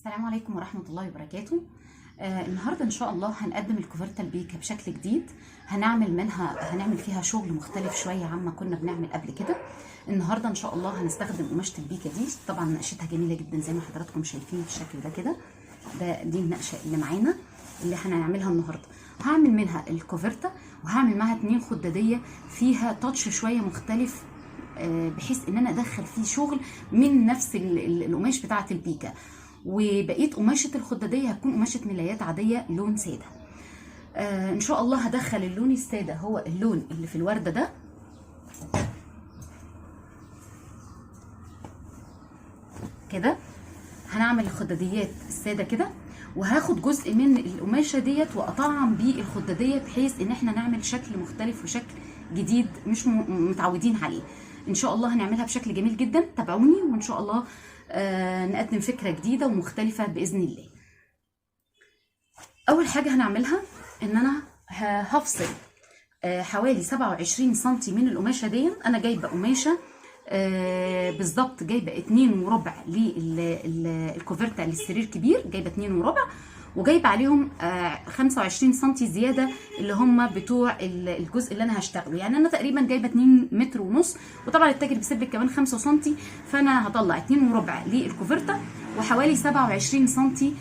السلام عليكم ورحمة الله وبركاته. النهاردة إن شاء الله هنقدم الكوفرتا البيكا بشكل جديد. هنعمل فيها شغل مختلف شوية عما كنا بنعمل قبل كده. النهاردة إن شاء الله هنستخدم قماشة البيكا دي، طبعا نقشتها جميلة جدا زي ما حضراتكم شايفين بالشكل ده كده. دي النقشة اللي معانا اللي هنعملها النهاردة. هعمل منها الكوفرتا وهعمل معاها 2 خدادية فيها تاتش شوية مختلف، بحيث ان انا ادخل فيه شغل من نفس القماش بتاعة البيكا. وبقيت قماشة الخدادية هتكون قماشة ملايات عادية لون سادة. ان شاء الله هدخل اللون السادة هو اللون اللي في الوردة ده كده. هنعمل الخداديات السادة كده، وهاخد جزء من القماشة ديت واطعم بيه الخدادية بحيث ان احنا نعمل شكل مختلف وشكل جديد مش متعودين عليه. ان شاء الله هنعملها بشكل جميل جدا، تابعوني وان شاء الله نقدم فكرة جديدة ومختلفة بإذن الله. أول حاجة هنعملها إن أنا هفصل حوالي 27 سنتي من القماشة دي. أنا جايبة قماشة بالظبط، جايبة 2 وربع للكوفرتا للسرير كبير، جايبة 2 وربع، وجايبه عليهم 25 سنتي زياده اللي هم بتوع الجزء اللي انا هشتغله. يعني انا تقريبا جايبه 2 متر ونص، وطبعا التاجر بيسيب لك كمان 5 سنتي، فانا هطلع 2 وربع للكوفرتا وحوالي 27 سنتي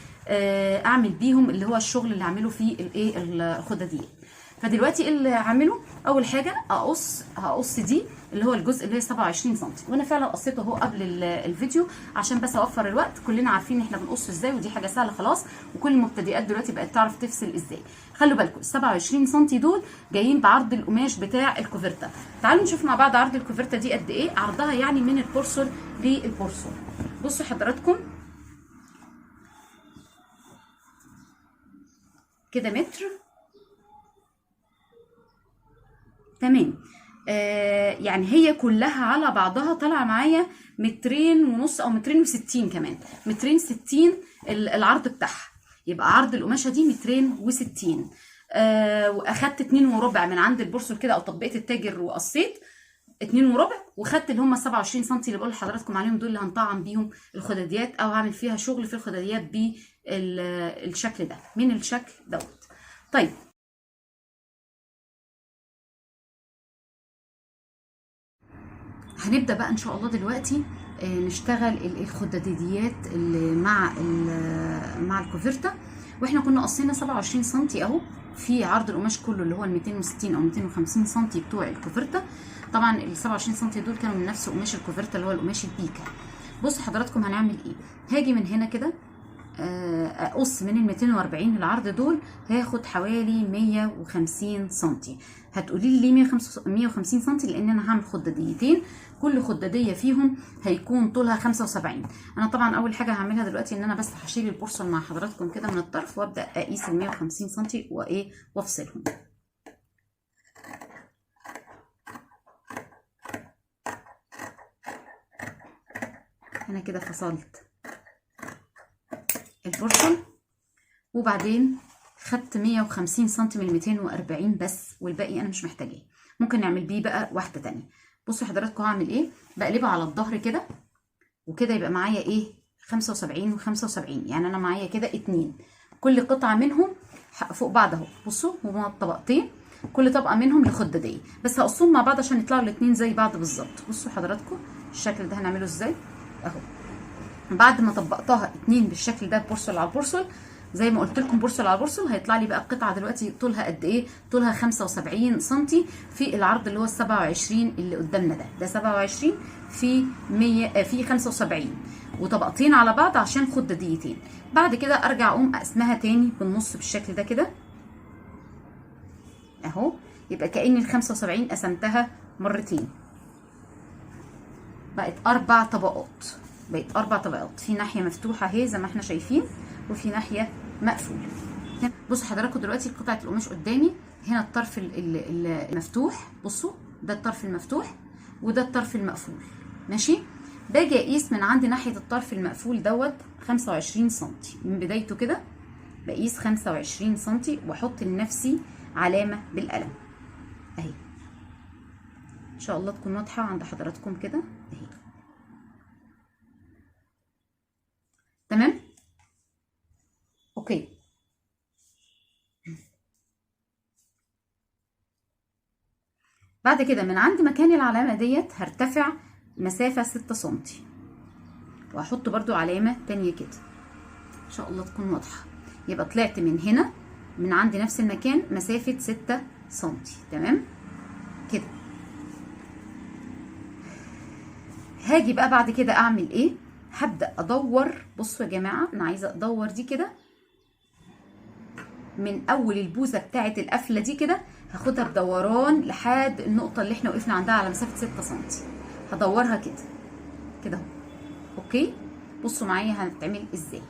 اعمل بيهم اللي هو الشغل اللي هعمله في الايه الخداديه. فدلوقتي اللي هعمله اول حاجه هقص دي اللي هو الجزء اللي هي 27 سم، وانا فعلا قصيته اهو قبل الفيديو عشان بس اوفر الوقت. كلنا عارفين احنا بنقص ازاي، ودي حاجه سهله خلاص، وكل المبتدئات دلوقتي بقت تعرف تفصل ازاي. خلوا بالكم ال 27 سم دول جايين بعرض القماش بتاع الكوفرتا. تعالوا نشوف مع بعض عرض الكوفرتا دي قد ايه. عرضها يعني من البورسل للبورسل. بصوا حضراتكم كده متر تمام. يعني هي كلها على بعضها طالعه معايا 2 ونص او 260 كمان، 260 العرض بتاعها. يبقى عرض القماشه دي 260. واخدت 2 وربع من عند البورسل كده، او تطبيقه التاجر وقصيت 2 وربع، وخدت اللي هم 27 سم اللي بقول لحضراتكم عليهم دول، اللي هنطعم بيهم الخداديات او هعمل فيها شغل في الخداديات بالشكل ده، من الشكل دوت. طيب هنبدأ بقى ان شاء الله دلوقتي نشتغل الخداديات اللي مع الكوفرتا. واحنا كنا قصينا 27 سم اهو في عرض القماش كله اللي هو ال 260 او 250 سم بتوع الكوفرتا. طبعا ال 27 سم دول كانوا من نفس قماش الكوفرتا اللي هو القماش البيكا. بصوا حضراتكم هنعمل ايه. هاجي من هنا كده اقص من ال 240 العرض دول، هاخد حوالي 150 سم. هتقولي لي ليه 150 سم؟ لان انا هعمل خداديتين، كل خداديه فيهم هيكون طولها 75. انا طبعا اول حاجه هعملها دلوقتي ان انا بس هشيل البورصل مع حضراتكم كده من الطرف، وابدا اقيس ال 150 سم وافصلهم. انا كده فصلت البورصل، وبعدين خدت 150 سم من 240 بس، والباقي انا مش محتاجاه. ممكن نعمل بيه بقى واحده تانية. بصوا حضراتكم هعمل ايه. بقلبها على الظهر كده، وكده يبقى معايا ايه 75 و75. يعني انا معايا كده 2، كل قطعه منهم فوق بعض اهو. بصوا هما طبقتين، كل طبقه منهم لخداديه، بس هقصهم مع بعض عشان يطلعوا الاثنين زي بعض بالظبط. بصوا حضراتكم الشكل ده هنعمله ازاي اهو. بعد ما طبقتها 2 بالشكل ده بورسل على البورسل، زي ما قلت لكم بورسل على بورسل، هيطلع لي بقى القطعه دلوقتي طولها قد ايه؟ طولها 75 سم في العرض اللي هو ال 27 اللي قدامنا ده 27 في 100 في 75، وطبقتين على بعض عشان خداديتين. بعد كده ارجع اقوم اقسمها تاني بالنص بالشكل ده كده اهو. يبقى كأن ال 75 قسمتها مرتين، بقت 4 طبقات. بقت 4 طبقات، في ناحيه مفتوحه اهي زي ما احنا شايفين، وفي ناحيه مقفوله. بصوا حضراتكم دلوقتي قطعه القماش قدامي هنا، الطرف المفتوح. بصوا ده الطرف المفتوح وده الطرف المقفول، ماشي. باجي اقيس من عند ناحيه الطرف المقفول دوت 25 سم من بدايته كده. بقيس 25 سم واحط لنفسي علامه بالقلم اهي، ان شاء الله تكون واضحه عند حضراتكم كده اهي. تمام. بعد كده من عند مكان العلامة ديت هرتفع مسافة 6 سنتي، وهحط برضو علامة تانية كده ان شاء الله تكون واضحة. يبقى طلعت من هنا من عند نفس المكان مسافة 6 سنتي. تمام كده. هاجي بقى بعد كده اعمل ايه؟ هبدأ ادور. بصوا يا جماعة انا عايزة ادور دي كده من اول البوزة بتاعة القفلة دي كده، هاخدها بدوران لحد النقطة اللي احنا وقفنا عندها على مسافة 6 سنتي. هدورها كده كده اهو. اوكي، بصوا معايا هنتعمل ازاي.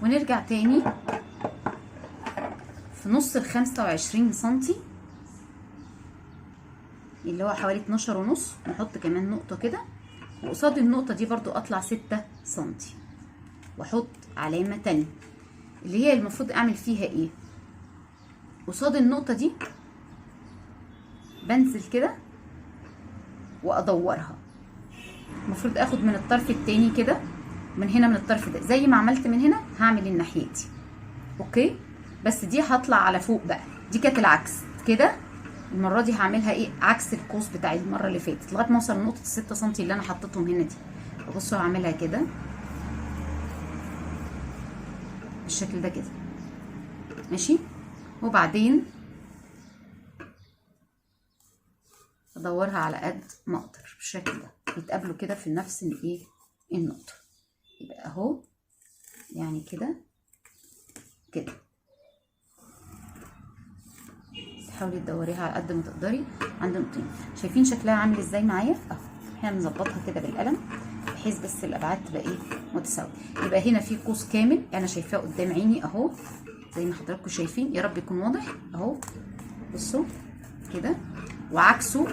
ونرجع تاني في نص ال 25 سنتي اللي هو حوالي 12 ونص، نحط كمان نقطة كده، وقصاد النقطة دي برضو اطلع 6 سنتي واحط علامة تانية اللي هي المفروض اعمل فيها ايه. قصاد النقطة دي بنزل كده وادورها. المفروض اخد من الطرف التاني كده، من هنا من الطرف ده زي ما عملت من هنا هعمل الناحية دي. اوكي، بس دي هطلع على فوق بقى. دي كانت العكس كده، المرة دي هعملها ايه؟ عكس القوس بتاع المرة اللي فاتت لغاية ما اوصل لنقطة 6 سنتي اللي انا حطيتهم هنا دي. بصوا هعملها كده بالشكل ده كده ماشي. وبعدين ادورها على قد ما اقدر بالشكل ده، يتقابلوا كده في نفس الايه النقطة. يبقى اهو يعني كده كده. حاولي تدوريها على قد ما تقدري عند نقطتين. شايفين شكلها عامل ازاي معايا اهو؟ احنا بنظبطها كده بالقلم بحيث بس الابعاد تبقى ايه متساويه. يبقى هنا في قوس كامل انا شايفاه قدام عيني اهو زي ما حضراتكم شايفين، يا رب يكون واضح اهو. بصوا كده، وعكسه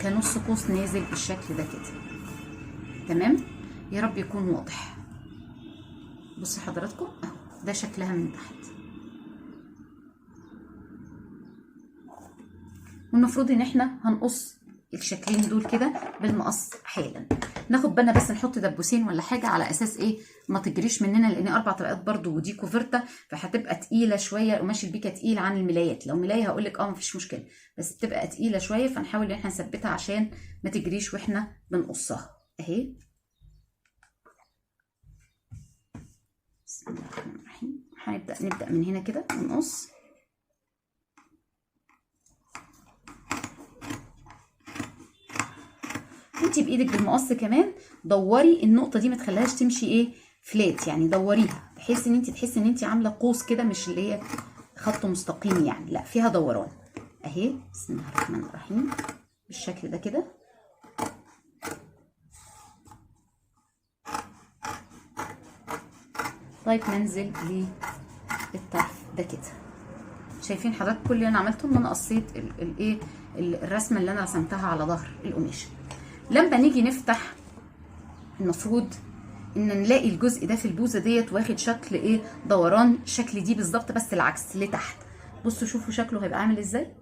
كنص قوس نازل بالشكل ده كده. تمام، يا رب يكون واضح. بصوا حضراتكم اهو ده شكلها من تحت. والمفروض ان احنا هنقص الشكلين دول كده بالمقص حالا. ناخد بالنا بس نحط دبوسين ولا حاجه على اساس ايه ما تجريش مننا، لان 4 طبقات برضو ودي كوفرته فهتبقى تقيله شويه. قماش البيكا تقيل عن الملايات. لو ملايه هقول لك مفيش مشكله، بس بتبقى تقيله شويه، فنحاول ان احنا نثبتها عشان ما تجريش واحنا بنقصها اهي. بسم الله الرحمن الرحيم. نبدا من هنا كده ونقص. انتي بايدك بالمقص كمان دوري النقطه دي، ما تخليهاش تمشي ايه فلات، يعني دوريها بحيث ان انتي تحسي ان انتي عامله قوس كده، مش اللي هي خط مستقيم يعني، لا فيها دوران اهي. بسم الله الرحمن الرحيم بالشكل ده كده. طيب ننزل للطرف ده كده. شايفين حضرتك كل اللي انا عملته ان انا قصيت الايه الرسمه اللي انا رسمتها على ظهر القماشه. لما نيجي نفتح المفروض ان نلاقي الجزء ده في البوزه ديت واخد شكل ايه دوران، شكل دي بالظبط بس العكس لتحت. بصوا شوفوا شكله هيبقى عامل ازاي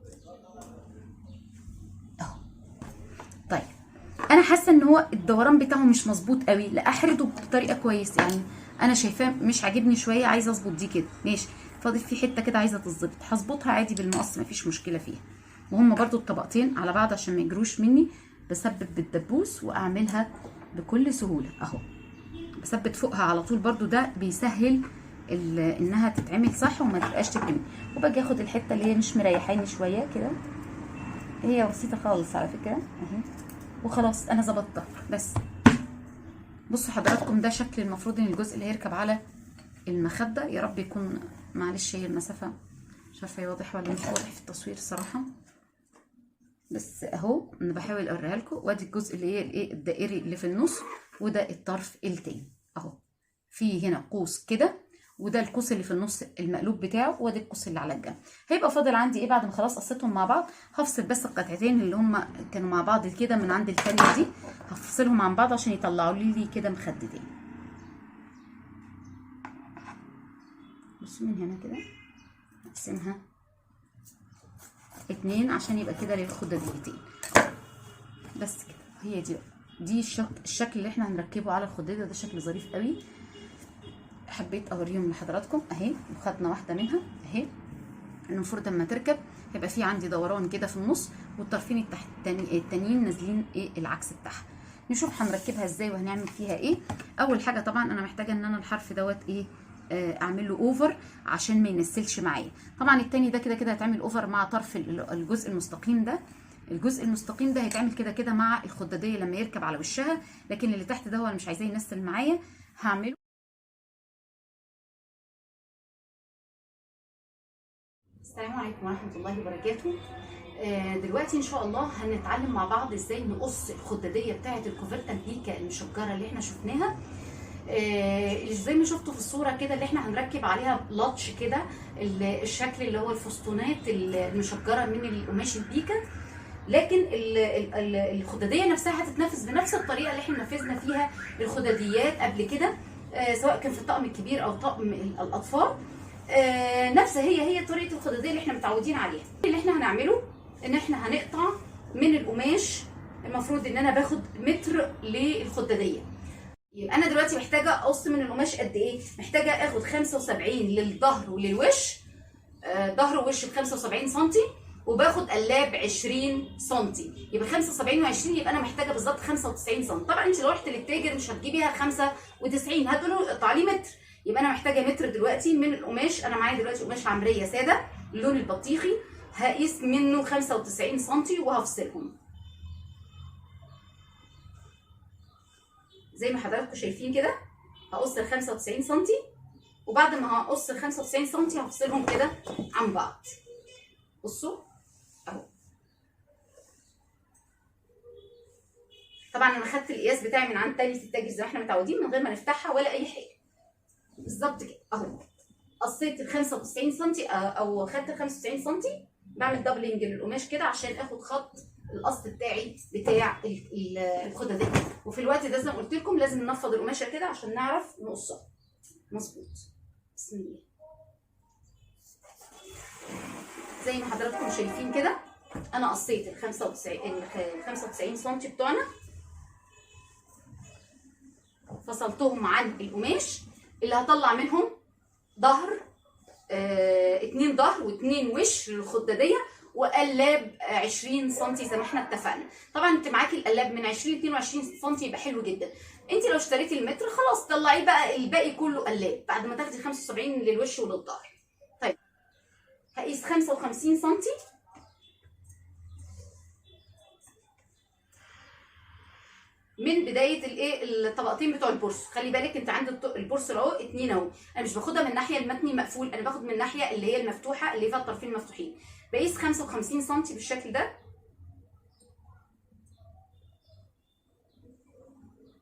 اهو. طيب انا حاسه ان هو الدوران بتاعه مش مظبوط قوي، لا احرده بطريقه كويس يعني. انا شايفاه مش عاجبني شويه، عايزه اظبط دي كده ماشي. فاضل في حته كده عايزه تظبط، هظبطها عادي بالمقص مفيش مشكله فيها. وهم برضو الطبقتين على بعض عشان ما يجروش مني بثبت بالدبوس واعملها بكل سهوله اهو. بثبت فوقها على طول برضو، ده بيسهل انها تتعمل صح وما تبقاش تترمي. وباجي اخد الحته اللي هي مش مريحاني شويه كده، هي بسيطه خالص على فكره اهي، وخلاص انا ظبطتها بس. بصوا حضراتكم ده شكل المفروض ان الجزء اللي هيركب على المخده. يا رب يكون، معلش هي المسافه مش عارفه واضح ولا مش واضح في التصوير الصراحه، بس اهو انا بحاول اوريها لكم. وادي الجزء اللي هي الايه الدائري اللي في النص، وده الطرف التاني اهو. في هنا قوس كده، وده القوس اللي في النص المقلوب بتاعه، وادي القوس اللي على الجنب. هيبقى فاضل عندي ايه بعد ما خلاص قصيتهم مع بعض؟ هفصل بس القطعتين اللي هم كانوا مع بعض كده من عند التانية دي، هفصلهم عن بعض عشان يطلعوا لي كده مخدتين. بصوا من هنا كده هقسمها 2 عشان يبقى كده للخداديتين بس كده. هي دي الشكل اللي احنا هنركبه على الخدادة. ده شكل ظريف قوي، حبيت اوريهم لحضراتكم اهي. وخدنا واحده منها اهي. المفروض لما تركب هيبقى في عندي دوران كده في النص، والطرفين التانيين نازلين ايه العكس بتاعها. نشوف هنركبها ازاي وهنعمل فيها ايه. اول حاجه طبعا انا محتاجه ان انا الحرف دوت ايه اعمل له اوفر عشان ما ينسلش معايا. طبعا التاني ده كده كده هيتعمل اوفر مع طرف الجزء المستقيم ده. الجزء المستقيم ده هيتعمل كده كده مع الخداديه لما يركب على وشها، لكن اللي تحت ده هو انا مش عايزاه ينسل معايا. هعمله. السلام عليكم ورحمة الله وبركاته. دلوقتي ان شاء الله هنتعلم مع بعض ازاي نقص الخدادية بتاعة الكوفرتا امبيكا المشجرة اللي احنا شفناها. زي ما شفتوا في الصورة كده اللي احنا هنركب عليها لاتش كده، الشكل اللي هو الفستونات المشجرة من القماش البيكا. لكن الخدادية نفسها هتتنفذ بنفس الطريقة اللي احنا نفذنا فيها الخداديات قبل كده، سواء كان في الطقم الكبير او طقم الاطفال. نفس هي طريقه الخداديه اللي احنا متعودين عليها. اللي احنا هنعمله ان احنا هنقطع من القماش. المفروض ان انا باخد متر للخداديه. يبقى انا دلوقتي محتاجه اقص من القماش قد ايه؟ محتاجه اخد 75 للظهر وللوش. ظهر ووش ب 75 سم، وباخد قلاب 20 سم. يبقى 75 و20 يبقى انا محتاجه بالظبط 95 سم. طبعا انت لو رحت للتاجر مش هتجيبيها 95، هتقول له اقطع لي متر. يبقى انا محتاجه متر دلوقتي من القماش. انا معايا دلوقتي قماش عمريه ساده اللون البطيخي، هقيس منه 95 سم وهفصلهم زي ما حضراتكم شايفين كده. هقص ال 95 سم، وبعد ما هقص ال 95 سم هفصلهم كده عن بعض. بصوا اهو. طبعا انا خدت القياس بتاعي من عند تاني التاجر زي ما احنا متعودين، من غير ما نفتحها ولا اي حاجه. بالظبط كده اهو. قصيت ال 95 سم او خدت ال 95 سم. بعمل دبلنج للقماش كده عشان اخد خط القص بتاعي بتاع الخداديه. وفي الوقت ده زي ما قلت لكم لازم ننفض القماشه كده عشان نعرف نقصها مظبوط. بسم الله. زي ما حضراتكم شايفين كده انا قصيت ال 95 سم بتوعنا، فصلتهم عن القماش اللي هطلع منهم ظهر، 2 ظهر و2 وش للخداديه، وقلاب 20 سم زي ما احنا اتفقنا. طبعا انت معاكي القلاب من 20 ل 22 سم يبقى حلو جدا. انت لو اشتريتي المتر خلاص طلعيه بقى الباقي كله قلاب بعد ما تاخدي 75 للوش وللظهر. طيب هقيس 55 سم من بدايه الطبقتين بتوع البورس. خلي بالك انت عند البورس اهو 2 اهو. انا مش باخدها من الناحيه المتني مقفول، انا باخد من الناحيه اللي هي المفتوحه اللي فيها الطرفين مفتوحين. بقيس 55 سم بالشكل ده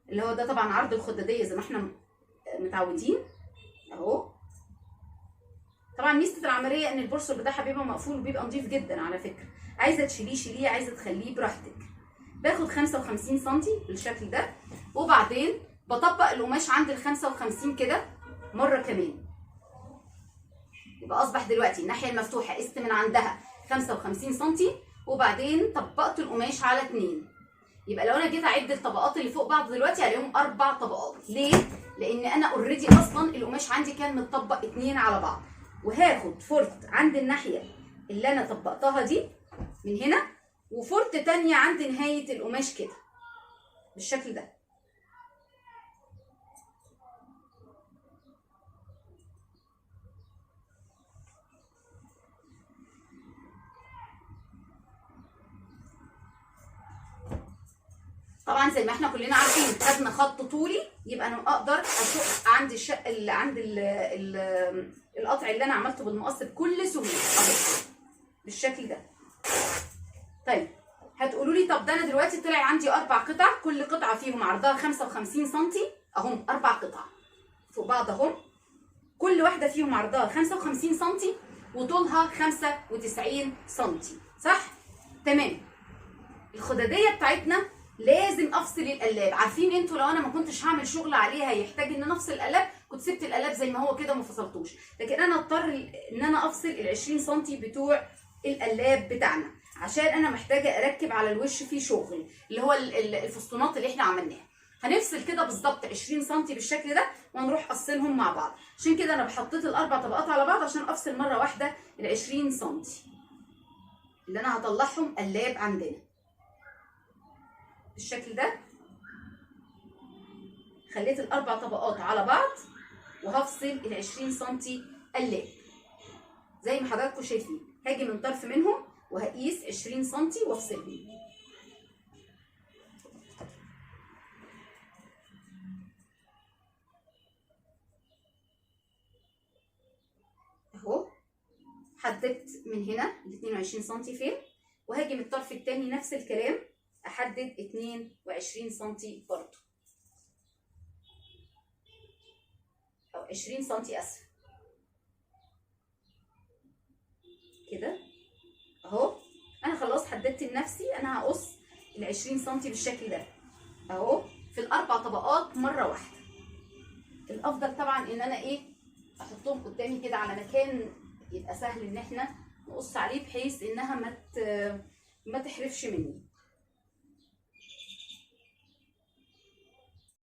اللي هو ده طبعا عرض الخداديه زي ما احنا متعودين اهو. طبعا ميزه العمليه ان البورس بتاعها بيبقى مقفول وبيبقى نظيف جدا على فكره. عايزه تشيليه شيليه، عايزه تخليه براحتك. باخد 55 سم بالشكل ده، وبعدين بطبق القماش عند ال 55 كده مره كمان. يبقى اصبح دلوقتي الناحيه المفتوحه قست من عندها 55 سم، وبعدين طبقت القماش على 2. يبقى لو انا جيت اعد الطبقات اللي فوق بعض دلوقتي عليهم 4 طبقات. ليه؟ لان انا اوريدي اصلا القماش عندي كان متطبق 2 على بعض. وهاخد فرط عند الناحيه اللي انا طبقتها دي من هنا، وفرط تانية عند نهايه القماش كده بالشكل ده. طبعا زي ما احنا كلنا عارفين خدنا خط طولي، يبقى انا اقدر اشق عند عند القطع اللي انا عملته بالمقص بكل سهوله اهو بالشكل ده. طيب هتقولوا لي طب ده انا دلوقتي طلع عندي 4 قطع، كل قطعه فيهم عرضها 55 سم اهم. 4 قطع فوق بعض اهم، كل واحده فيهم عرضها 55 سم وطولها 95 سم، صح؟ تمام. الخداديه بتاعتنا لازم افصل القلاب. عارفين انتوا لو انا ما كنتش هعمل شغل عليها يحتاج ان انا افصل القلاب، كنت سبت القلاب زي ما هو كده وما فصلتوش، لكن انا اضطر ان انا افصل ال 20 سم بتوع القلاب بتاعنا، عشان انا محتاجه اركب على الوش فيه شغل اللي هو الفسطونات اللي احنا عملناها. هنفصل كده بالظبط 20 سم بالشكل ده وهنروح افصلهم مع بعض. عشان كده انا حطيت الاربع طبقات على بعض عشان افصل مره واحده ال 20 سم اللي انا هطلعهم قلاب عندنا بالشكل ده. خليت الاربع طبقات على بعض وهفصل ال 20 سم قلاب زي ما حضراتكم شايفين. هاجي من طرف منهم وهقيس 20 سم وافصلهم اهو. حددت من هنا ال 22 سم فين، وهاجي من الطرف التاني نفس الكلام احدد 22 سم برضو، او 20 سم اسف كده اهو. انا خلاص حددت لنفسي انا هقص ال 20 سم بالشكل ده اهو في الاربع طبقات مره واحده. الافضل طبعا ان انا احطهم قدامي كده على مكان يبقى سهل ان احنا نقص عليه، بحيث انها ما تحرفش مني.